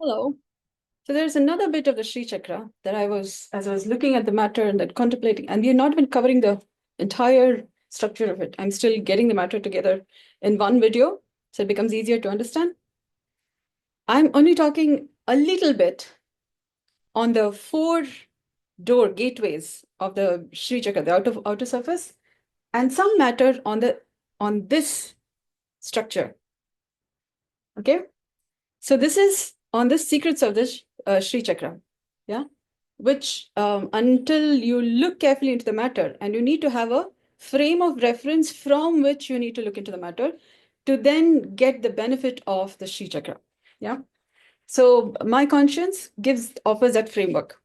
Hello. So there's another bit of the Shri Chakra that as I was looking at the matter and then contemplating, and we're not even covering the entire structure of it. I'm still getting the matter together in one video, so it becomes easier to understand. I'm only talking a little bit on the four door gateways of the Shri Chakra, the outer surface, and some matter on this structure. Okay. So this is on the secrets of this Shri Chakra. Yeah. Which until you look carefully into the matter, and you need to have a frame of reference from which you need to look into the matter to then get the benefit of the Shri Chakra. Yeah. So my conscience offers that framework.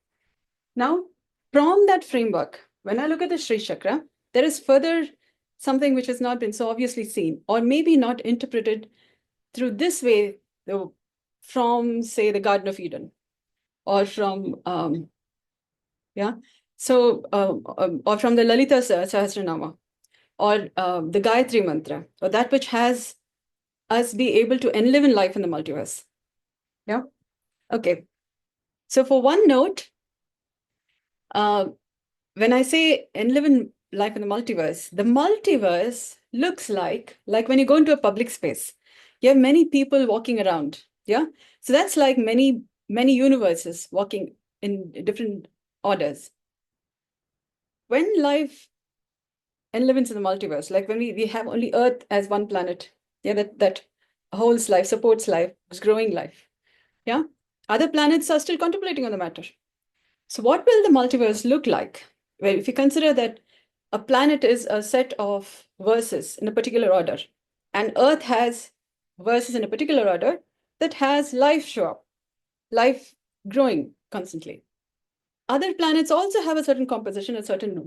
Now, from that framework, when I look at the Shri Chakra, there is further something which has not been so obviously seen, or maybe not interpreted through this way, from, say, the Garden of Eden, or from or from the Lalita Sahasranama, or the Gayatri Mantra, or that which has us be able to enlive in life in the multiverse. Yeah. Okay. So for one note, when I say enlive in life in the multiverse looks like when you go into a public space, you have many people walking around. Yeah. So that's like many universes walking in different orders. When life enlives in the multiverse, like when we have only Earth as one planet, yeah, that holds life, supports life, is growing life. Yeah. Other planets are still contemplating on the matter. So what will the multiverse look like? Well, if you consider that a planet is a set of verses in a particular order, and Earth has verses in a particular order that has life show up, life growing constantly. Other planets also have a certain composition, a certain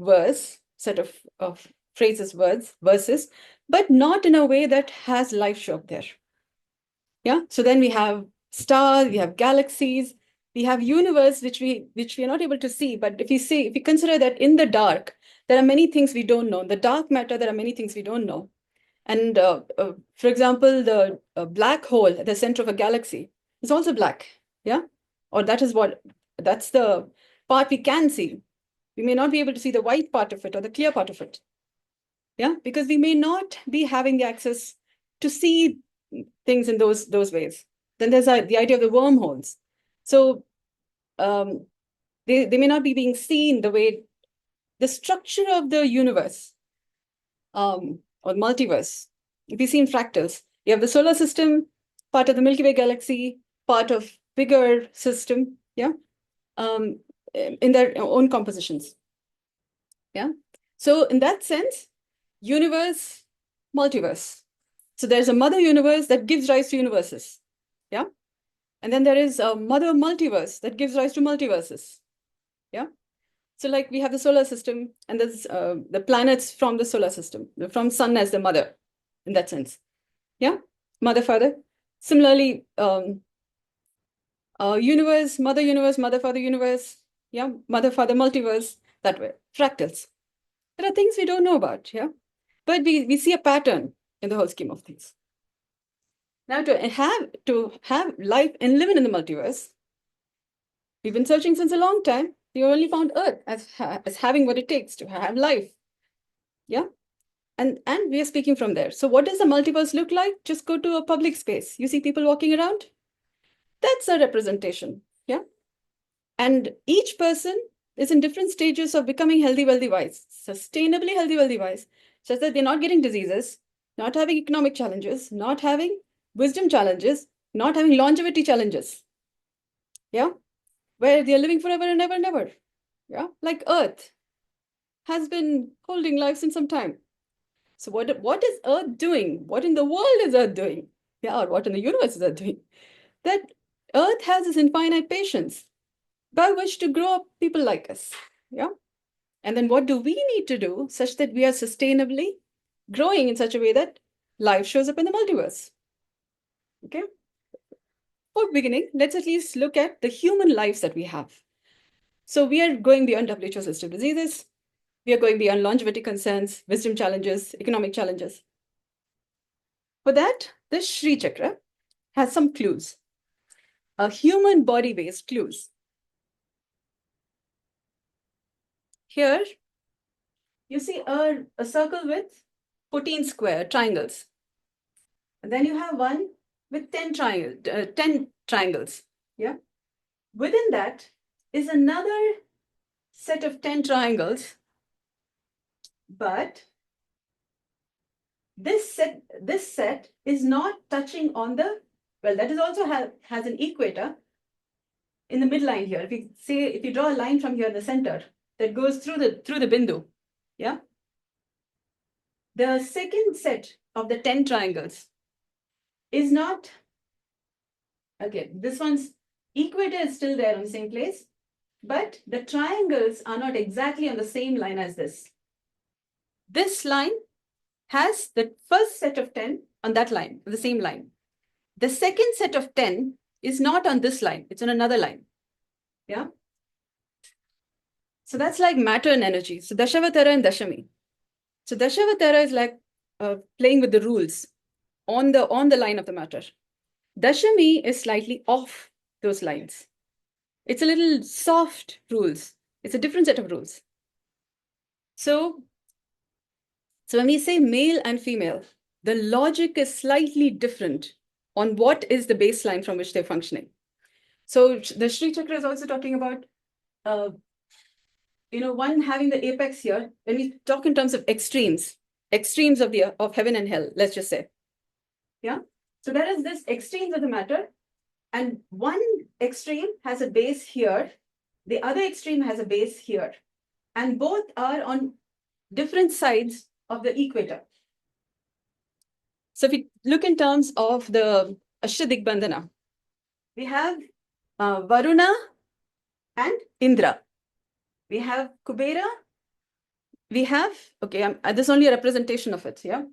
set of phrases, verses, but not in a way that has life show up there. Yeah. So then we have stars, we have galaxies, we have universe, which we are not able to see. But if you consider that in the dark, there are many things we don't know. In the dark matter, there are many things we don't know. And for example, the black hole at the center of a galaxy is also black. Yeah. Or that's the part we can see. We may not be able to see the white part of it or the clear part of it. Yeah. Because we may not be having the access to see things in those ways. Then there's the idea of the wormholes. So they may not be being seen the way the structure of the universe or multiverse. If you see in fractals, you have the solar system, part of the Milky Way galaxy, part of bigger system, yeah, in their own compositions. Yeah. So in that sense, universe, multiverse. So there's a mother universe that gives rise to universes. Yeah. And then there is a mother multiverse that gives rise to multiverses. Yeah. So like we have the solar system, and there's the planets from the solar system, from sun as the mother in that sense. Yeah. Mother, father. Similarly, universe, mother, father universe. Yeah. Mother, father multiverse, that way. Fractals. There are things we don't know about. Yeah. But we see a pattern in the whole scheme of things. Now to have life and living in the multiverse, we've been searching since a long time. We only found Earth as having what it takes to have life. Yeah. And we are speaking from there. So what does the multiverse look like? Just go to a public space. You see people walking around? That's a representation. Yeah. And each person is in different stages of becoming healthy, wealthy, wise, sustainably healthy, wealthy, wise, such that they're not getting diseases, not having economic challenges, not having wisdom challenges, not having longevity challenges. Yeah. Where they're living forever and ever and ever. Yeah. Like Earth has been holding life since some time. So what is Earth doing? What in the world is Earth doing? Yeah, or what in the universe is Earth doing? That Earth has this infinite patience by which to grow up people like us. Yeah. And then what do we need to do such that we are sustainably growing in such a way that life shows up in the multiverse? Okay. For beginning, let's at least look at the human lives that we have. So we are going beyond WHO list of diseases. We are going beyond longevity concerns, wisdom challenges, economic challenges. For that, this Shri Chakra has some clues. human body-based clues. Here, you see a circle with 14 square triangles. And then you have one with 10 triangles. Yeah. Within that is another set of 10 triangles, but this set is not touching on the, well, that is also has an equator in the midline here. If you draw a line from here in the center that goes through the bindu, yeah. The second set of the 10 triangles is not, okay, this one's equator is still there on the same place, but the triangles are not exactly on the same line as this. This line has the first set of 10 on that line, the same line. The second set of 10 is not on this line, it's on another line. Yeah. So that's like matter and energy. So Dashavatara and Dashami. So Dashavatara is like playing with the rules on the line of the matter. Dashami is slightly off those lines. It's a little soft rules. It's a different set of rules. So when we say male and female, the logic is slightly different on what is the baseline from which they're functioning. So the Shri Chakra is also talking about, one having the apex here. When we talk in terms of extremes of heaven and hell, let's just say. Yeah. So there is this extremes of the matter, and one extreme has a base here, the other extreme has a base here, and both are on different sides of the equator. So if we look in terms of the Ashtadigbandhana, we have Varuna and Indra. We have Kubera. We have, okay, this is only a representation of it, yeah?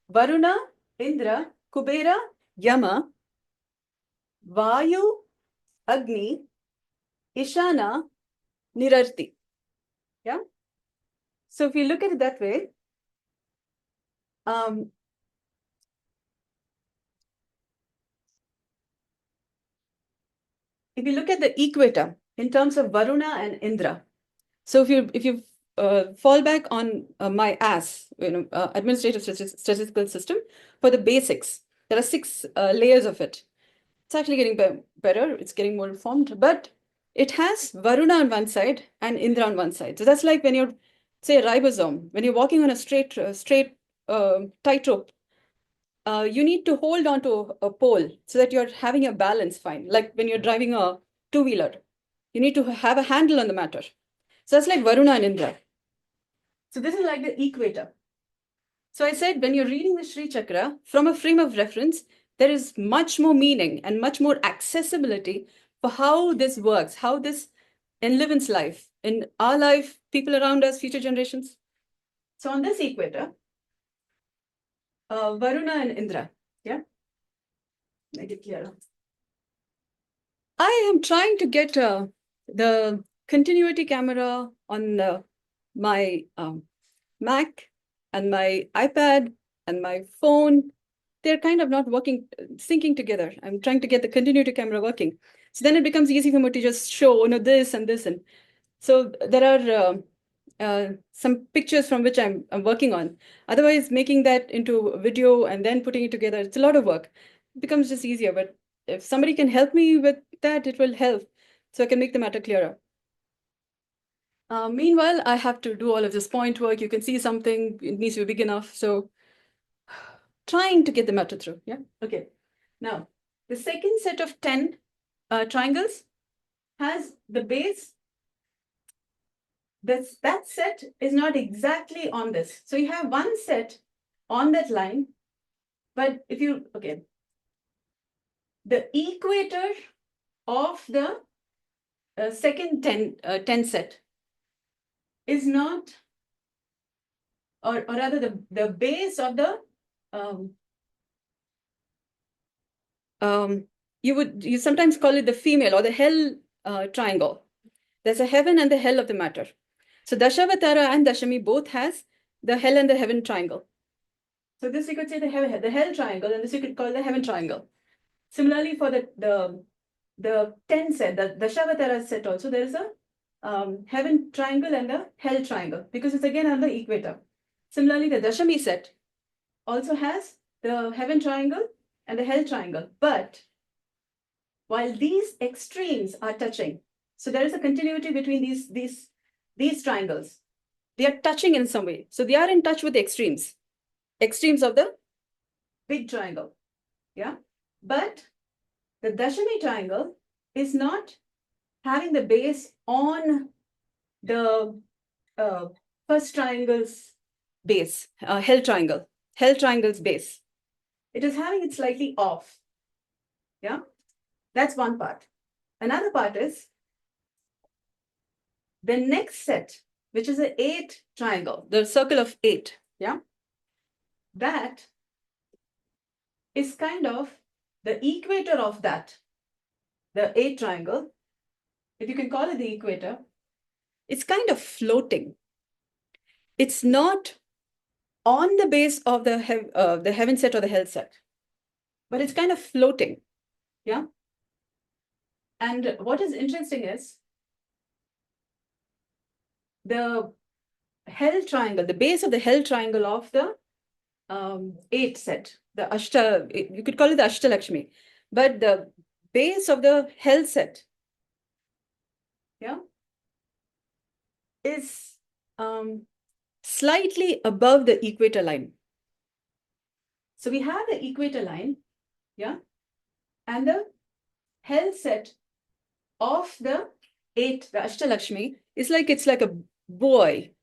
Varuna, Indra, Kubera, Yama, Vayu, Agni, Ishana, Nirarti. Yeah. So if you look at it that way, if you look at the equator in terms of Varuna and Indra, so if you fall back on my administrative statistical system for the basics, there are 6 layers of it. It's actually getting better. It's getting more informed, but it has Varuna on one side and Indra on one side. So that's like when you're, say, a ribosome, when you're walking on a straight tightrope, you need to hold on to a pole so that you're having a balance fine. Like when you're driving a two-wheeler, you need to have a handle on the matter. So that's like Varuna and Indra. So this is like the equator. So I said, when you're reading the Shri Chakra from a frame of reference, there is much more meaning and much more accessibility for how this works, how this enlivens life, in our life, people around us, future generations. So on this equator, Varuna and Indra, yeah? Make it clearer. I am trying to get the continuity camera on my Mac and my iPad and my phone. They're kind of not working, syncing together. I'm trying to get the continuity camera working. So then it becomes easy for me to just show, this and this. And so there are some pictures from which I'm working on. Otherwise, making that into a video and then putting it together, it's a lot of work. It becomes just easier. But if somebody can help me with that, it will help so I can make the matter clearer. Meanwhile, I have to do all of this point work. You can see something, it needs to be big enough. So trying to get the matter through, yeah? Okay. Now, the second set of 10 triangles has the base. That set is not exactly on this. So you have one set on that line, but if you, okay, the equator of the second 10 set is not, or rather the base of the, you sometimes call it the female or the hell triangle. There's a heaven and the hell of the matter. So Dashavatara and Dashami both has the hell and the heaven triangle. So this you could say the hell triangle, and this you could call the heaven triangle. Similarly for the the 10 set, the Dashavatara set also, there is a heaven triangle and a hell triangle, because it's again on the equator. Similarly, the Dashami set also has the heaven triangle and the hell triangle. But while these extremes are touching, so there is a continuity between these triangles. They are touching in some way. So they are in touch with the extremes of the big triangle. Yeah. But the Dashami triangle is not having the base on the first triangle's base, hell triangle's base. It is having it slightly off. Yeah. That's one part. Another part is the next set, which is an 8 triangle, the circle of 8. Yeah. That is kind of the equator of that, the 8 triangle, if you can call it the equator, it's kind of floating. It's not on the base of the heaven set or the hell set, but it's kind of floating. Yeah. And what is interesting is the hell triangle, the base of the hell triangle of the 8 set, the Ashta, you could call it the Ashtalakshmi, but the base of the hell set, yeah, is slightly above the equator line. So we have the equator line, yeah, and the hell set of the 8, the Ashtalakshmi, is like, it's like a buoy.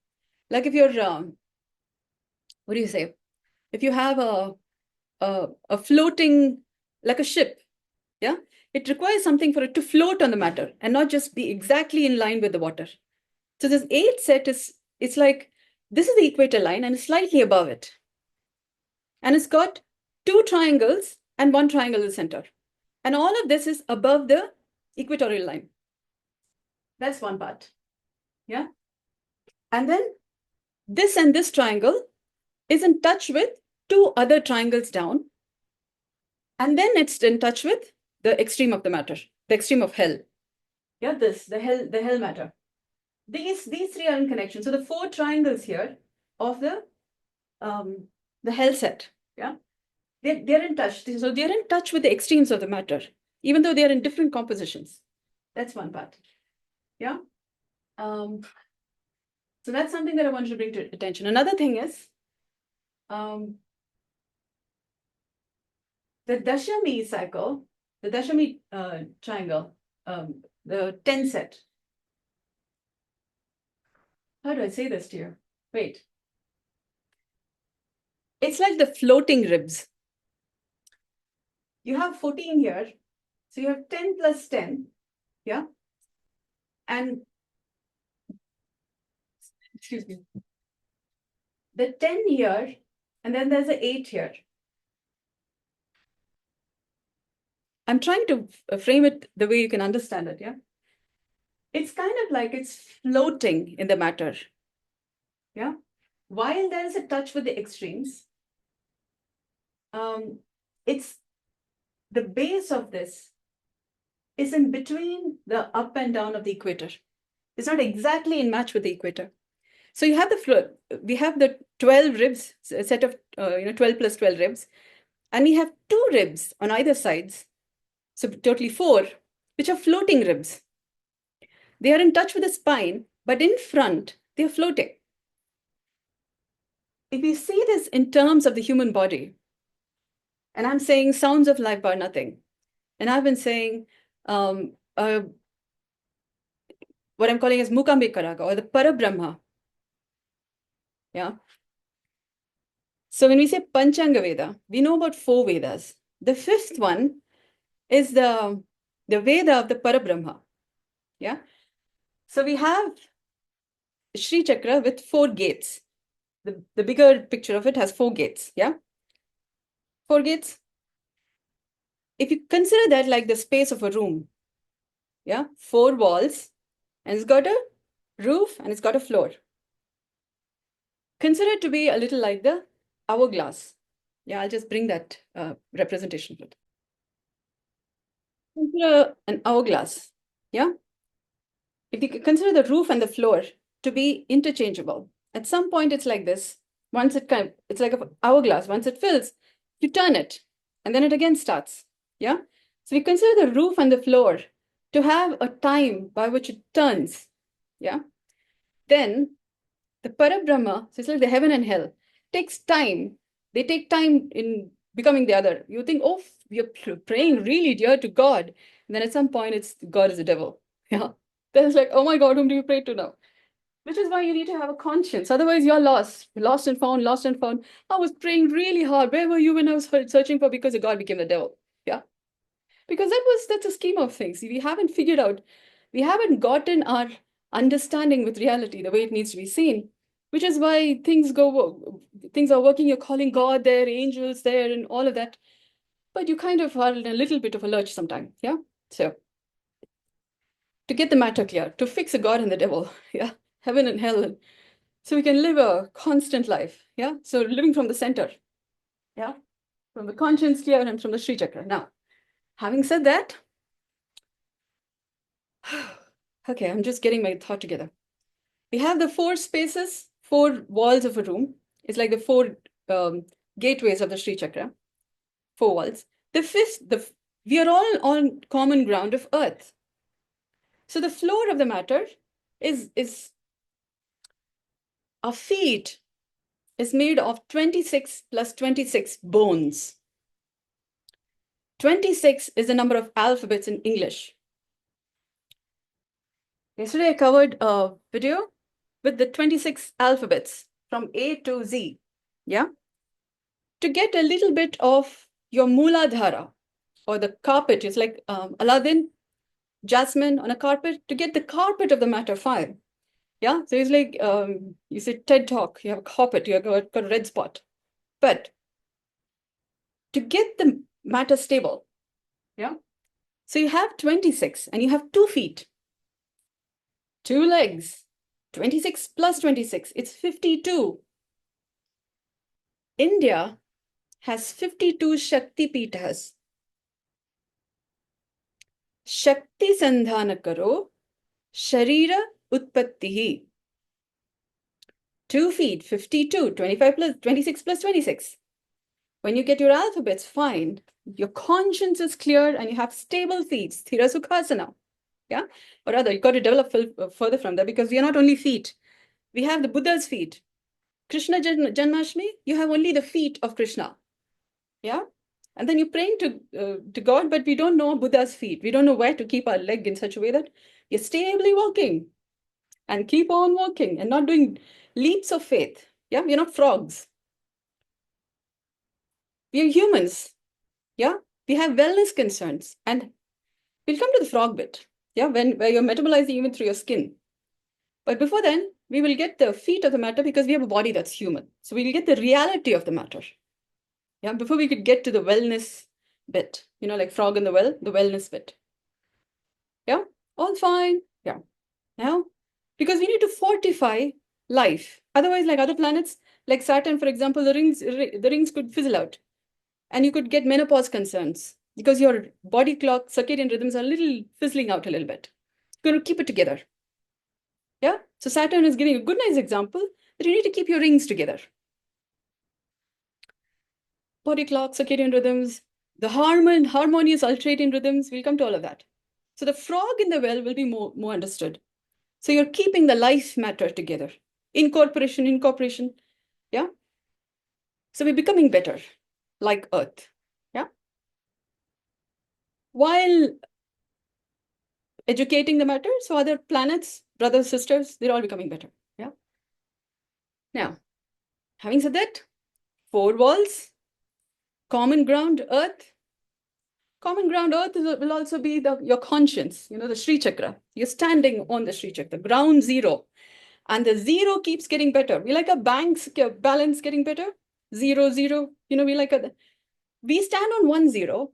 Like if you're, what do you say? If you have a floating, like a ship, yeah, it requires something for it to float on the matter and not just be exactly in line with the water. So this 8 set it's like, this is the equator line and it's slightly above it. And it's got 2 triangles and 1 triangle in the center. And all of this is above the equatorial line. That's one part. Yeah. And then this and this triangle is in touch with 2 other triangles down. And then it's in touch with the extreme of the matter, the extreme of hell. Yeah, the hell matter. These 3 are in connection. So the 4 triangles here of the hell set, yeah, they're in touch. So they're in touch with the extremes of the matter, even though they are in different compositions. That's one part. Yeah. So that's something that I wanted to bring to attention. Another thing is the Dashami cycle, the Dashami triangle, the 10 set. How do I say this to you? Wait. It's like the floating ribs. You have 14 here. So you have 10 plus 10. Yeah. And excuse me. The 10 here, and then there's an 8 here. I'm trying to frame it the way you can understand it. Yeah. It's kind of like it's floating in the matter. Yeah. While there is a touch with the extremes, it's the base of this is in between the up and down of the equator. It's not exactly in match with the equator. So you have we have the 12 ribs, a set of 12 plus 12 ribs, and we have 2 ribs on either sides. So totally 4, which are floating ribs. They are in touch with the spine, but in front, they are floating. If you see this in terms of the human body, and I'm saying sounds of life bar nothing, and I've been saying what I'm calling as Merukaamba Karaga, or the Parabrahma. Yeah. So when we say Panchanga Veda, we know about 4 Vedas. The 5th one is the Veda of the Parabrahma. Yeah. So we have Shri Chakra with 4 gates. The bigger picture of it has 4 gates. Yeah. 4 gates. If you consider that like the space of a room, yeah, 4 walls, and it's got a roof and it's got a floor. Consider it to be a little like the hourglass. Yeah, I'll just bring that representation. consider an hourglass, yeah? If you consider the roof and the floor to be interchangeable, at some point it's like this. Once it's like an hourglass. Once it fills, you turn it, and then it again starts. Yeah. So we consider the roof and the floor to have a time by which it turns. Yeah. Then the Parabrahma, so it's like the heaven and hell, takes time. They take time in becoming the other. You think, oh, you're praying really dear to God. And then at some point, it's God is the devil. Yeah. Then it's like, oh my God, whom do you pray to now? Which is why you need to have a conscience. Otherwise, you're lost. Lost and found, lost and found. I was praying really hard. Where were you when I was searching for? Because God became the devil. Yeah. Because that's a scheme of things. We haven't figured out, we haven't gotten our understanding with reality the way it needs to be seen, which is why things are working. You're calling God there, angels there, and all of that. But you kind of are in a little bit of a lurch sometime. Yeah. So to get the matter clear, to fix a God and the devil, yeah, heaven and hell, so we can live a constant life. Yeah. So living from the center. Yeah. From the conscience clear and from the Shri Chakra. Now, having said that, okay, I'm just getting my thought together. We have the four spaces, four walls of a room. It's like the four gateways of the Shri Chakra, four walls. The fifth, we are all on common ground of earth. So the floor of the matter is our feet is made of 26 plus 26 bones. 26 is the number of alphabets in English. Yesterday I covered a video with the 26 alphabets from A to Z. Yeah. To get a little bit of your Mooladhara or the carpet, it's like Aladdin, jasmine on a carpet, to get the carpet of the matter fine. Yeah. So it's like you say TED Talk, you have a carpet, you have got a red spot. But to get the matter stable, yeah. So you have 26 and you have 2 feet, 2 legs, 26 plus 26, it's 52. India has 52 Shakti Peethas. Shakti Sandhana Karo, Sharira Utpattihi. 2 feet, 52, 25 plus 26 plus 26. When you get your alphabets fine, your conscience is clear and you have stable feet, Sthira Sukhasana. Yeah? Or rather, you got to develop further from that because we are not only feet. We have the Buddha's feet. Krishna Janmashtami, you have only the feet of Krishna. Yeah? And then you're praying to God, but we don't know Buddha's feet. We don't know where to keep our leg in such a way that you're stably walking and keep on walking and not doing leaps of faith. Yeah, we're not frogs. We are humans. Yeah, we have wellness concerns. And we'll come to the frog bit. Yeah, where you're metabolizing even through your skin. But before then, we will get the feet of the matter because we have a body that's human. So we'll get the reality of the matter. Yeah, before we could get to the wellness bit, like frog in the well, the wellness bit. Yeah, all fine. Yeah. Now, because we need to fortify life. Otherwise, like other planets, like Saturn, for example, the rings could fizzle out. And you could get menopause concerns because your body clock, circadian rhythms are a little fizzling out a little bit. You're going to keep it together. Yeah. So Saturn is giving a good, nice example that you need to keep your rings together. Body clock, circadian rhythms, the harmonious ultradian rhythms, we'll come to all of that. So the frog in the well will be more understood. So you're keeping the life matter together. Incorporation. Yeah. So we're becoming better, like Earth. Yeah. While educating the matter, so other planets, brothers, sisters, they're all becoming better. Yeah. Now, having said that, 4 walls, common ground, Earth. Common ground, Earth will also be your conscience, the Shri Chakra. You're standing on the Shri Chakra, ground zero. And the zero keeps getting better. We like a bank's balance getting better. 0, 0. We stand on 1, 0.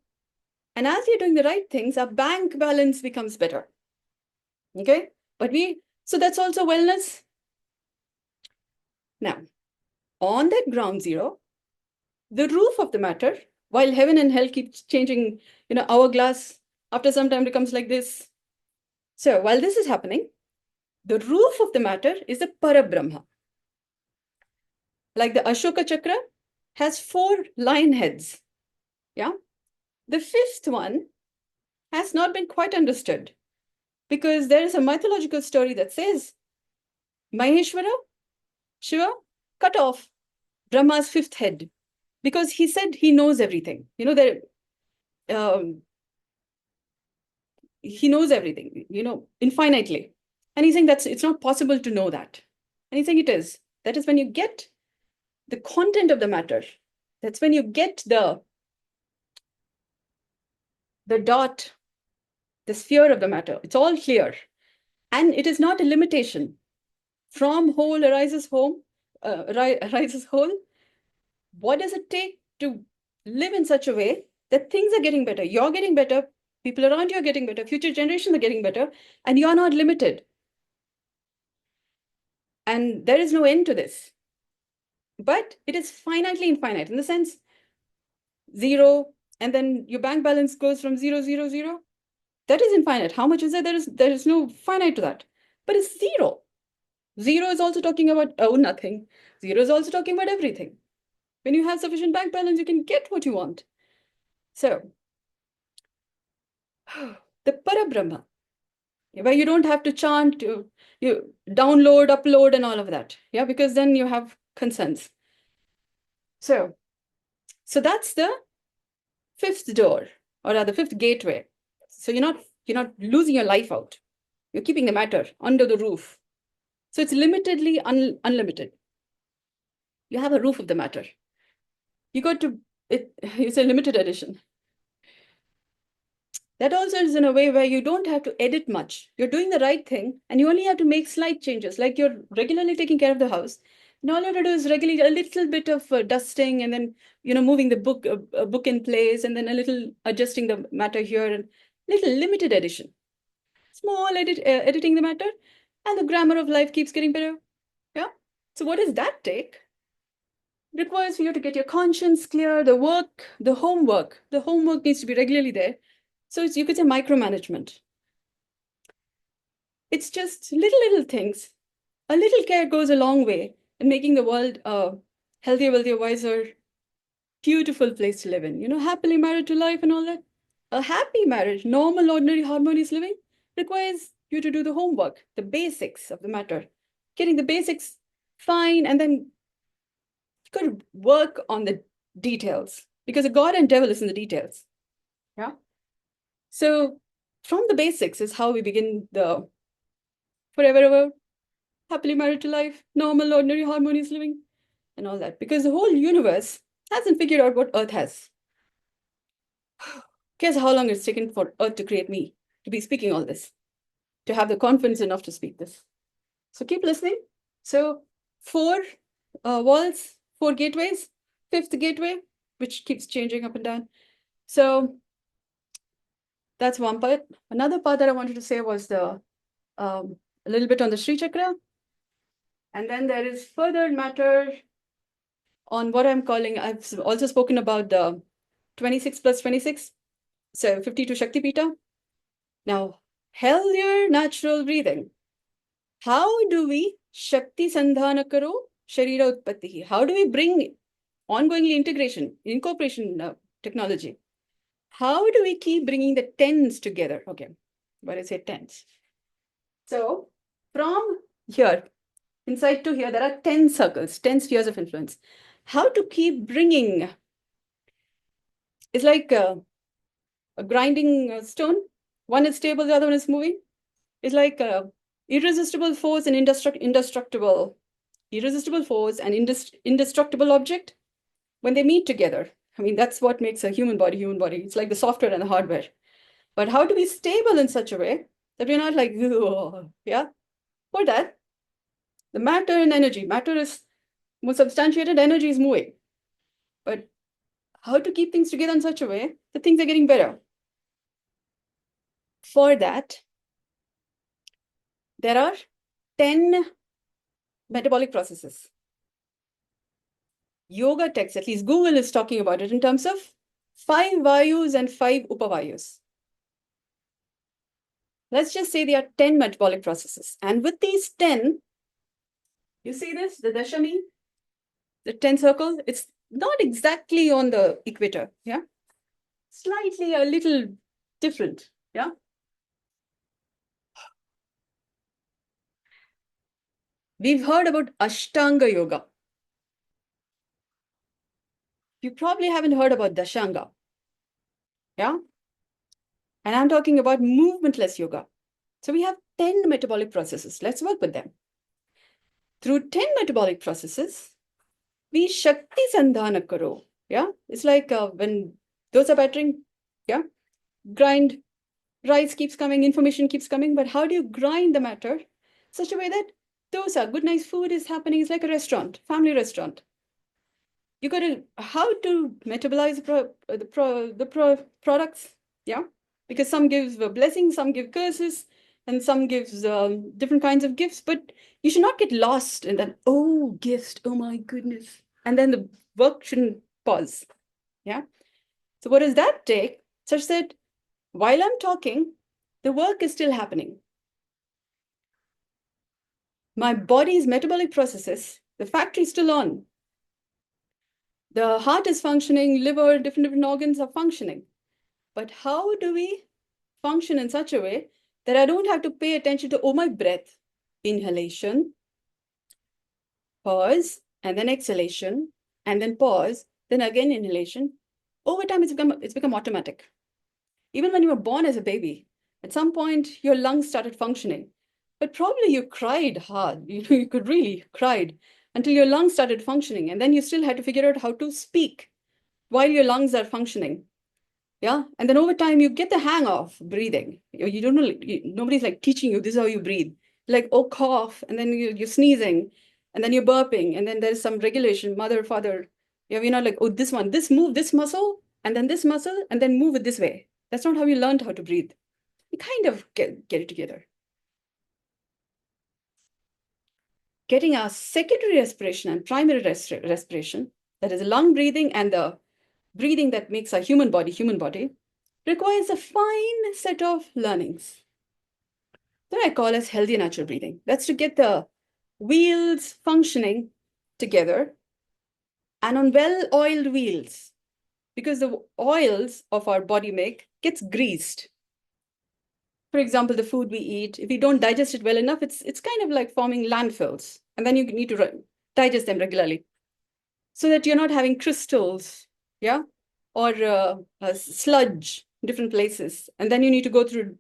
And as you're doing the right things, our bank balance becomes better. Okay? So that's also wellness. Now, on that ground zero, the roof of the matter, while heaven and hell keep changing, hourglass, After some time, it becomes like this. So while this is happening, the roof of the matter is the Parabrahma. Like the Ashoka Chakra has 4 lion heads. Yeah. The 5th one has not been quite understood because there is a mythological story that says Maheshwara, Shiva, cut off Brahma's 5th head because he said he knows everything. You know, he knows everything, infinitely. And he's saying it's not possible to know that. And he's saying it is. That is when you get the content of the matter. That's when you get the dot, the sphere of the matter. It's all clear. And it is not a limitation. From whole arises home, arises whole. What does it take to live in such a way that things are getting better? You're getting better, people around you are getting better, future generations are getting better, and you're not limited. And there is no end to this. But it is finitely infinite in the sense 0, and then your bank balance goes from 0, 0, 0. That is infinite. How much is there? There is no finite to that. But it's 0. 0 is also talking about nothing. 0 is also talking about everything. When you have sufficient bank balance, you can get what you want. So, the Parabrahma, where you don't have to chant, you download, upload, and all of that. Yeah, because then you have concerns. So that's the 5th door, or rather 5th gateway. So you're not losing your life out. You're keeping the matter under the roof. So it's limitedly unlimited. You have a roof of the matter. You got to it. It's a limited edition. That also is in a way where you don't have to edit much. You're doing the right thing, and you only have to make slight changes. Like you're regularly taking care of the house, and all you have to do is regularly a little bit of dusting, and then moving the book in place, and then a little adjusting the matter here, and little limited edition, small editing the matter, and the grammar of life keeps getting better. Yeah. So what does that take? It requires for you to get your conscience clear, the homework needs to be regularly there. So you could say micromanagement. It's just little things. A little care goes a long way in making the world a healthier, wealthier, wiser, beautiful place to live in. Happily married to life and all that. A happy marriage, normal, ordinary, harmonious living requires you to do the homework, the basics of the matter. Getting the basics fine, and then you got to work on the details because the God and devil is in the details. Yeah. So from the basics is how we begin the forever, happily married to life, normal, ordinary, harmonious living, and all that. Because the whole universe hasn't figured out what Earth has. Guess how long it's taken for Earth to create me, to be speaking all this, to have the confidence enough to speak this. So keep listening. So 4 walls, 4 gateways, 5th gateway, which keeps changing up and down. So that's one part. Another part that I wanted to say was a little bit on the Shri Chakra. And then there is further matter on what I'm calling, I've also spoken about the 26 plus 26, so 52 Shakti Pita. Now, healthier natural breathing. How do we Shakti Sandhana Karo Sharira Utpatti? How do we bring ongoingly incorporation technology? How do we keep bringing the tens together? Okay, what I say tens. So from here, inside to here, there are 10 circles, 10 spheres of influence. How to keep bringing, it's like a grinding stone. One is stable, the other one is moving. It's like a irresistible force and indestructible force and indestructible object. When they meet together, I mean, that's what makes a human body. It's like the software and the hardware. But how to be stable in such a way that we're not like, yeah? For that, the matter and energy. Matter is more substantiated, energy is moving. But how to keep things together in such a way that things are getting better? For that, there are 10 metabolic processes. Yoga texts, at least Google is talking about it in terms of 5 vayus and 5 upavayus. let's just say there are 10 metabolic processes. And with these 10, you see this, the dashami, the 10 circle, it's not exactly on the equator, yeah? Slightly a little different, yeah? We've heard about Ashtanga Yoga. You probably haven't heard about Dashanga, yeah? And I'm talking about movementless yoga. So we have 10 metabolic processes. Let's work with them. Through 10 metabolic processes, we Shakti Sandhana Karo. Yeah, it's like when those are battering, yeah, grind, rice keeps coming, information keeps coming. But how do you grind the matter such a way that those are good, nice food is happening? It's like a restaurant, family restaurant. You got to how to metabolize the products, yeah, because some gives blessings, some give curses, and some gives different kinds of gifts. But you should not get lost in that. Oh, gifts! Oh my goodness! And then the work shouldn't pause. Yeah. So what does that take? Such that while I'm talking, the work is still happening. My body's metabolic processes, the factory is still on. The heart is functioning, liver, different organs are functioning. But how do we function in such a way that I don't have to pay attention to, oh, my breath, inhalation, pause, and then exhalation, and then pause, then again inhalation. Over time, it's become automatic. Even when you were born as a baby, at some point, your lungs started functioning. But probably you cried hard. You could really cried until your lungs started functioning. And then you still had to figure out how to speak while your lungs are functioning. Yeah. And then over time, you get the hang of breathing. You don't know, nobody's like teaching you, this is how you breathe. Like, oh, cough, and then you're sneezing, and then you're burping, and then there's some regulation, mother, father. You're not like, oh, this one, this move, this muscle, and then this muscle, and then move it this way. That's not how you learned how to breathe. You kind of get it together. Getting our secondary respiration and primary respiration, that is lung breathing and the breathing that makes our human body, requires a fine set of learnings that I call as healthy natural breathing. That's to get the wheels functioning together and on well-oiled wheels, because the oils of our body make gets greased. For example, the food we eat, if we don't digest it well enough, it's kind of like forming landfills. And then you need to digest them regularly so that you're not having crystals, yeah, or sludge in different places. And then you need to go through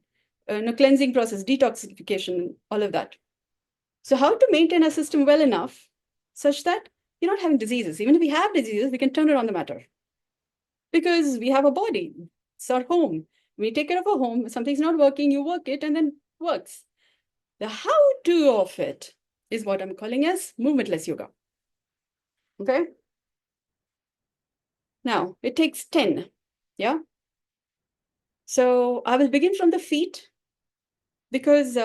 a cleansing process, detoxification, all of that. So how to maintain a system well enough such that you're not having diseases. Even if we have diseases, we can turn around the matter because we have a body. It's our home. We take care of a home. If something's not working, you work it and then works. The how-to of it is what I'm calling as movementless yoga. Okay. Now it takes 10. Yeah. So I will begin from the feet because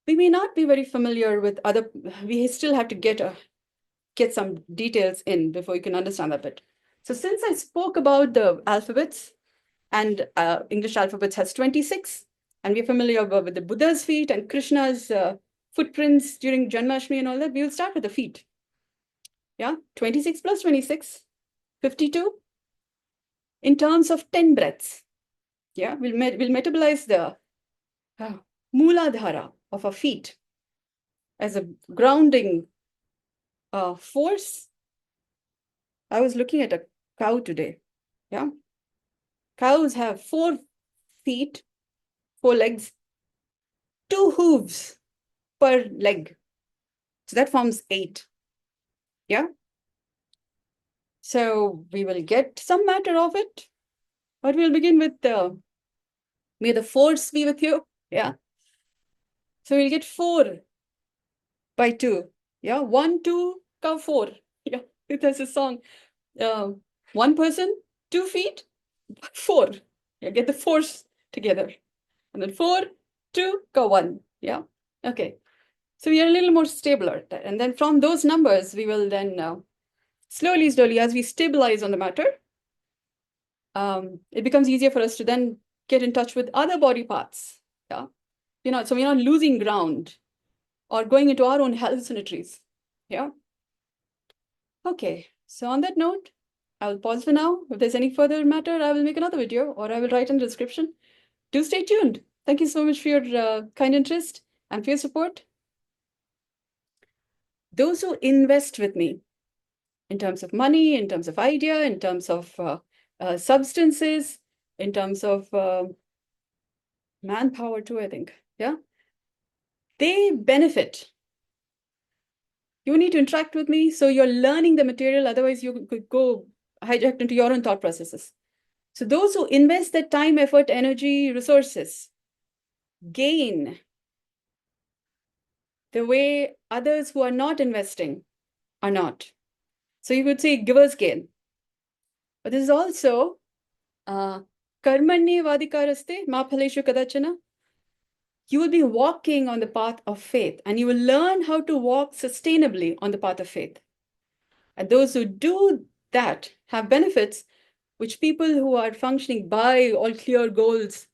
we may not be very familiar with other, we still have to get some details in before you can understand that bit. So since I spoke about the alphabets, and English alphabets has 26, and we're familiar with the Buddha's feet and Krishna's footprints during Janmashtami and all that, we will start with the feet. Yeah, 26 plus 26, 52. In terms of 10 breaths, yeah, we'll metabolize the Mooladhara of our feet as a grounding force. I was looking at a cow today. Yeah. Cows have 4 feet, 4 legs, 2 hooves per leg. So that forms 8. Yeah. So we will get some matter of it, but we'll begin with may the force be with you. Yeah. So we'll get 4 by 2. Yeah. 1, 2, cow 4. Yeah. There's a song. 1 person, 2 feet, 4. Yeah. Get the force together. And then 4, 2, go 1. Yeah. Okay. So we are a little more stable at that. And then from those numbers, we will then slowly, as we stabilize on the matter, it becomes easier for us to then get in touch with other body parts. Yeah. so we're not losing ground or going into our own hallucinatories. Yeah. Okay. So on that note, I will pause for now. If there's any further matter, I will make another video or I will write in the description. Do stay tuned. Thank you so much for your kind interest and for your support. Those who invest with me in terms of money, in terms of idea, in terms of substances, in terms of manpower too, I think. Yeah. They benefit. You need to interact with me. So you're learning the material. Otherwise, you could go hijacked into your own thought processes. So those who invest their time, effort, energy, resources gain the way others who are not investing are not. So you could say givers gain. But this is also karmanye vadikaraste ma phaleshu kadachana. You will be walking on the path of faith and you will learn how to walk sustainably on the path of faith. And those who do that have benefits which people who are functioning by all clear goals,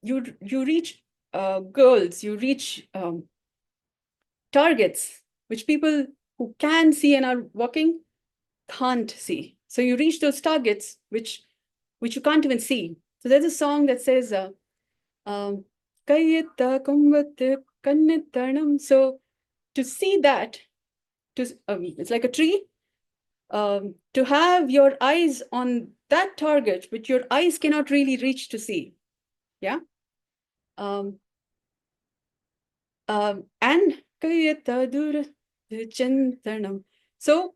you reach goals, you reach targets which people who can see and are walking can't see. So you reach those targets which you can't even see. So there's a song that says, so to see that, it's like a tree. To have your eyes on that target, which your eyes cannot really reach to see. Yeah. And so,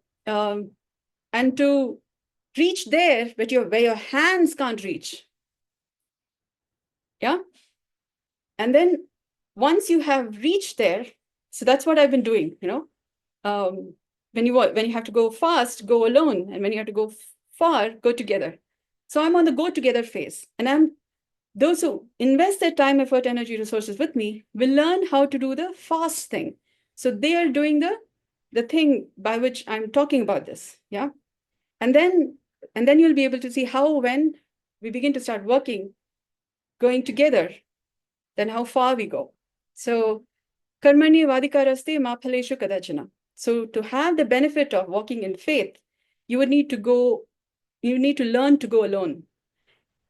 and to reach there, but where your hands can't reach. Yeah. And then once you have reached there, so that's what I've been doing, when you have to go fast, go alone. And when you have to go far, go together. So I'm on the go together phase. And those who invest their time, effort, energy, resources with me will learn how to do the fast thing. So they are doing the thing by which I'm talking about this. Yeah. And then you'll be able to see how, when we begin to start working, going together, then how far we go. So karmani vadikaraste ma phaleshu kadachana. So to have the benefit of walking in faith, you need to learn to go alone.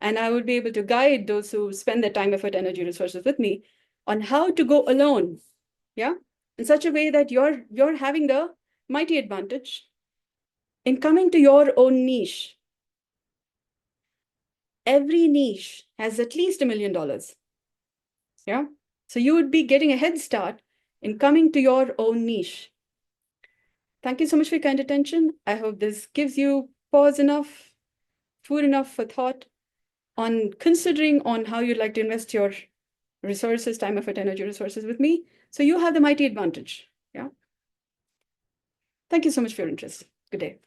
And I would be able to guide those who spend their time, effort, energy, resources with me on how to go alone. Yeah. In such a way that you're having the mighty advantage in coming to your own niche. Every niche has at least $1 million. Yeah. So you would be getting a head start in coming to your own niche. Thank you so much for your kind attention. I hope this gives you pause enough, food enough for thought on considering on how you'd like to invest your resources, time, effort, energy, resources with me. So you have the mighty advantage. Yeah. Thank you so much for your interest. Good day.